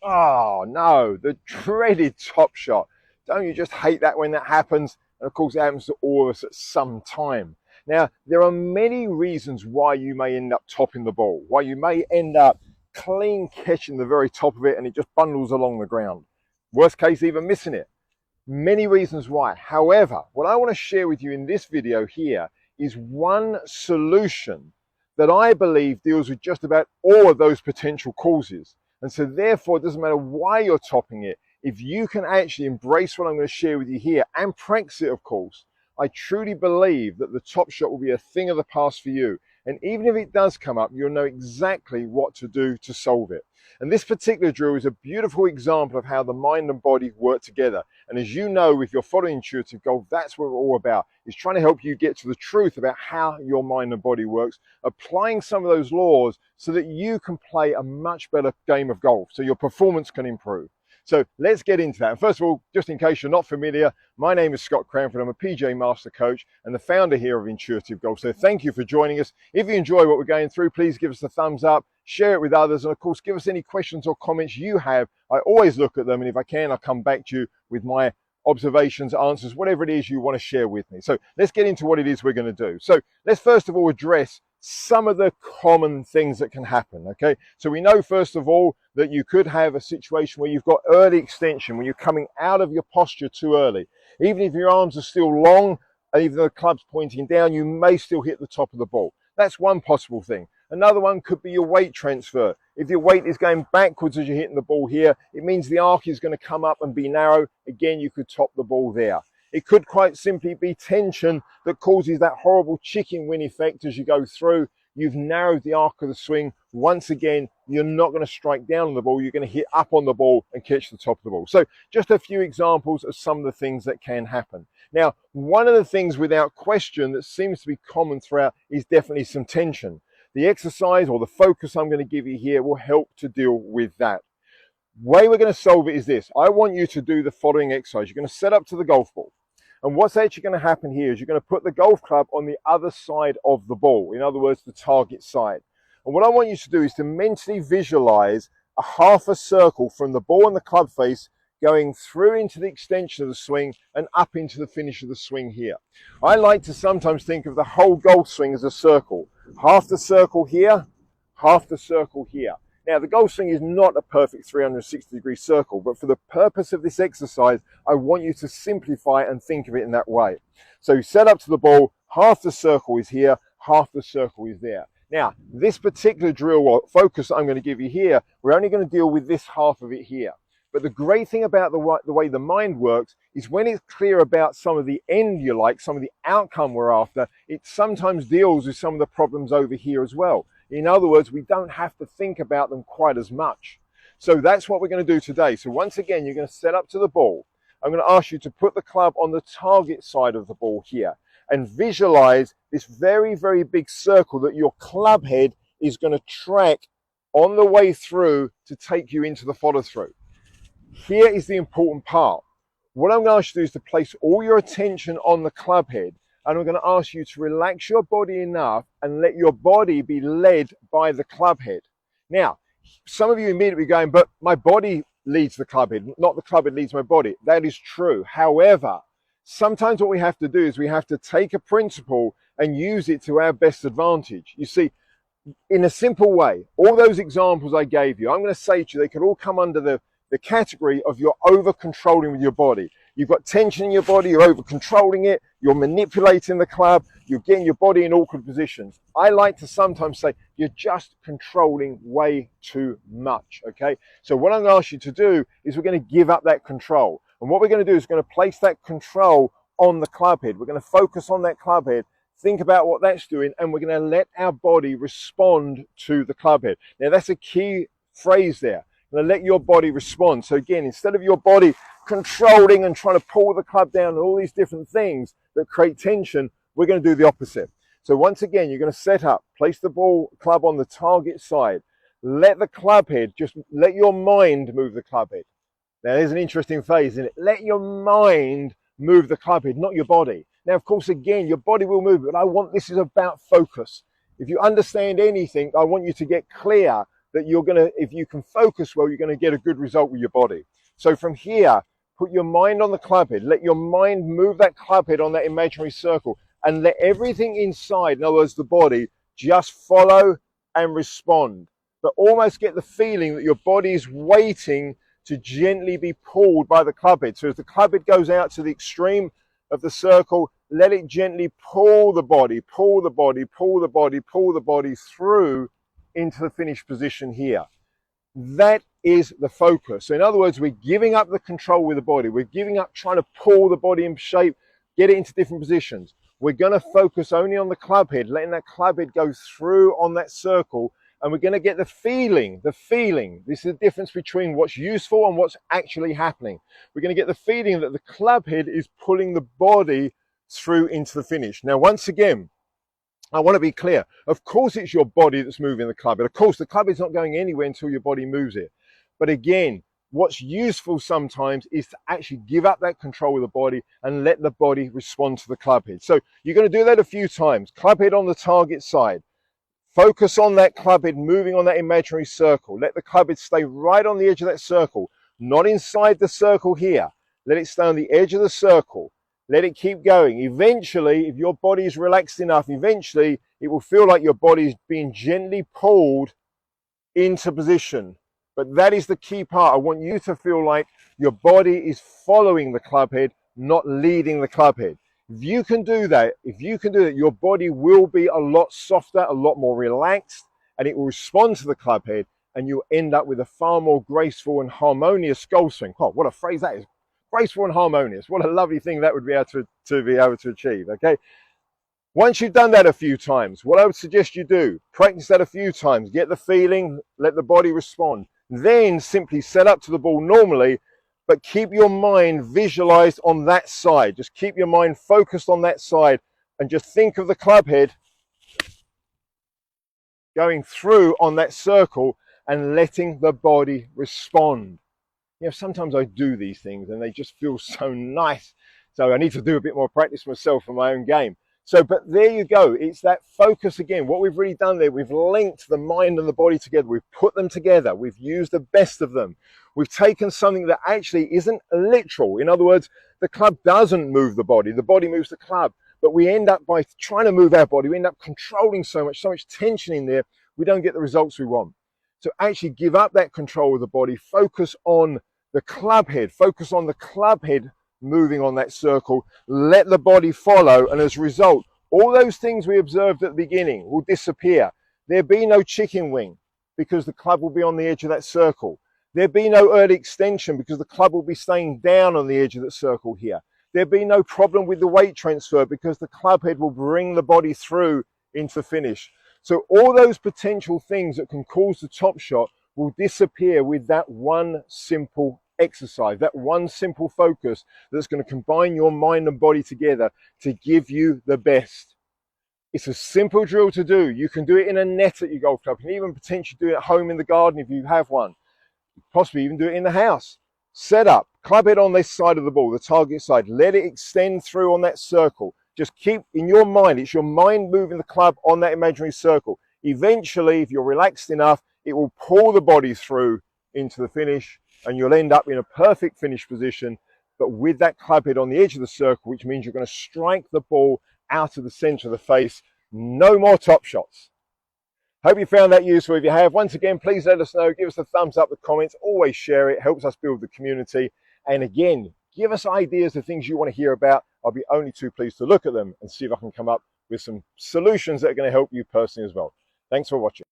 Oh no, the dreaded top shot. Don't you just hate that when that happens? And of course, it happens to all of us at some time. Now, there are many reasons why you may end up topping the ball, why you may end up clean catching the very top of it and it just bundles along the ground. Worst case, even missing it. Many reasons why. However, what I want to share with you in this video here is one solution that I believe deals with just about all of those potential causes. And so therefore, it doesn't matter why you're topping it. If you can actually embrace what I'm going to share with you here and practice it, of course, I truly believe that the top shot will be a thing of the past for you. And even if it does come up, you'll know exactly what to do to solve it. And this particular drill is a beautiful example of how the mind and body work together. And as you know, if you're following intuitive golf, that's what we're all about, is trying to help you get to the truth about how your mind and body works, applying some of those laws so that you can play a much better game of golf, so your performance can improve. So let's get into that. And first of all, just in case you're not familiar, my name is Scott Cranfield. I'm a PGA Master Coach and the founder here of Intuitive Golf. So thank you for joining us. If you enjoy what we're going through, please give us a thumbs up, share it with others, and of course, give us any questions or comments you have. I always look at them, and if I can, I'll come back to you with my observations, answers, whatever it is you want to share with me. So let's get into what it is we're going to do. So let's first of all address some of the common things that can happen, okay? So we know, first of all, that you could have a situation where you've got early extension, when you're coming out of your posture too early. Even if your arms are still long, and even though the club's pointing down, you may still hit the top of the ball. That's one possible thing. Another one could be your weight transfer. If your weight is going backwards as you're hitting the ball here, it means the arc is going to come up and be narrow. Again, you could top the ball there. It could quite simply be tension that causes that horrible chicken wing effect as you go through. You've narrowed the arc of the swing. Once again, you're not going to strike down on the ball. You're going to hit up on the ball and catch the top of the ball. So just a few examples of some of the things that can happen. Now, one of the things without question that seems to be common throughout is definitely some tension. The exercise or the focus I'm going to give you here will help to deal with that. Way we're going to solve it is this. I want you to do the following exercise. You're going to set up to the golf ball. And what's actually going to happen here is you're going to put the golf club on the other side of the ball. In other words, the target side. And what I want you to do is to mentally visualize a half a circle from the ball and the club face going through into the extension of the swing and up into the finish of the swing here. I like to sometimes think of the whole golf swing as a circle. Half the circle here, half the circle here. Now, the golf swing is not a perfect 360-degree circle, but for the purpose of this exercise, I want you to simplify and think of it in that way. So set up to the ball, half the circle is here, half the circle is there. Now, this particular drill or focus I'm going to give you here, we're only going to deal with this half of it here. But the great thing about the way the mind works is when it's clear about some of the end you like, some of the outcome we're after, it sometimes deals with some of the problems over here as well. In other words, we don't have to think about them quite as much. So that's what we're going to do today. So once again, you're going to set up to the ball. I'm going to ask you to put the club on the target side of the ball here and visualize this very, very big circle that your club head is going to track on the way through to take you into the follow through. Here is the important part. What I'm going to ask you to do is to place all your attention on the club head, and I'm going to ask you to relax your body enough and let your body be led by the club head. Now, some of you immediately going, but my body leads the club head, not the club head leads my body. That is true. However, sometimes what we have to do is we have to take a principle and use it to our best advantage. You see, in a simple way, all those examples I gave you, I'm going to say to you, they could all come under the category of you're over controlling with your body. You've got tension in your body, you're over controlling it, you're manipulating the club, you're getting your body in awkward positions. I like to sometimes say you're just controlling way too much, okay? So what I'm going to ask you to do is we're going to give up that control. And what we're going to do is we're going to place that control on the club head. We're going to focus on that club head, think about what that's doing, and we're going to let our body respond to the club head. Now that's a key phrase there. And let your body respond. So again, instead of your body controlling and trying to pull the club down and all these different things that create tension, we're going to do the opposite. So once again, you're going to set up, place the ball club on the target side. Let the club head, just let your mind move the club head. Now there's an interesting phase, isn't it? Let your mind move the club head, not your body. Now, of course, again, your body will move, but this is about focus. If you understand anything, I want you to get clear that you're going to, if you can focus well, you're going to get a good result with your body. So from here, put your mind on the club head. Let your mind move that club head on that imaginary circle and let everything inside, in other words, the body, just follow and respond. But almost get the feeling that your body is waiting to gently be pulled by the club head. So as the club head goes out to the extreme of the circle, let it gently pull the body, pull the body, pull the body, pull the body through into the finished position here. That is the focus. So in other words, we're giving up the control with the body. We're giving up trying to pull the body in shape, get it into different positions. We're going to focus only on the club head, letting that club head go through on that circle. And we're going to get the feeling. This is the difference between what's useful and what's actually happening. We're going to get the feeling that the club head is pulling the body through into the finish. Now, once again, I want to be clear. Of course, it's your body that's moving the club head. Of course, the club head's not going anywhere until your body moves it. But again, what's useful sometimes is to actually give up that control of the body and let the body respond to the club head. So you're going to do that a few times. Club head on the target side. Focus on that club head moving on that imaginary circle. Let the club head stay right on the edge of that circle, not inside the circle here. Let it stay on the edge of the circle. Let it keep going. Eventually, if your body is relaxed enough, eventually it will feel like your body is being gently pulled into position. But that is the key part. I want you to feel like your body is following the club head, not leading the club head. If you can do that, your body will be a lot softer, a lot more relaxed, and it will respond to the club head, and you'll end up with a far more graceful and harmonious golf swing. Oh, what a phrase that is. Graceful and harmonious. What a lovely thing that would be able to achieve, okay? Once you've done that a few times, what I would suggest you do, practice that a few times, get the feeling, let the body respond. Then simply set up to the ball normally, but keep your mind visualized on that side. Just keep your mind focused on that side and just think of the club head going through on that circle and letting the body respond. You know, sometimes I do these things and they just feel so nice. So I need to do a bit more practice myself for my own game. So, but there you go. It's that focus again. What we've really done there, we've linked the mind and the body together. We've put them together. We've used the best of them. We've taken something that actually isn't literal. In other words, the club doesn't move the body moves the club. But we end up, by trying to move our body, we end up controlling so much tension in there, we don't get the results we want. So actually give up that control of the body, focus on the club head, focus on the club head moving on that circle, let the body follow, and as a result, all those things we observed at the beginning will disappear. There'll be no chicken wing because the club will be on the edge of that circle. There'll be no early extension because the club will be staying down on the edge of the circle here. There'll be no problem with the weight transfer because the club head will bring the body through into the finish. So all those potential things that can cause the top shot will disappear with that one simple exercise, that one simple focus that's going to combine your mind and body together to give you the best. It's a simple drill to do. You can do it in a net at your golf club. You can even potentially do it at home in the garden if you have one. Possibly even do it in the house. Set up, club head on this side of the ball, the target side. Let it extend through on that circle. Just keep in your mind, it's your mind moving the club on that imaginary circle. Eventually, if you're relaxed enough, it will pull the body through into the finish, and you'll end up in a perfect finish position, but with that club head on the edge of the circle, which means you're going to strike the ball out of the center of the face. No more top shots. Hope you found that useful. If you have, once again, please let us know. Give us a thumbs up, the comments. Always share it. Helps us build the community. And again, give us ideas of things you want to hear about. I'll be only too pleased to look at them and see if I can come up with some solutions that are going to help you personally as well. Thanks for watching.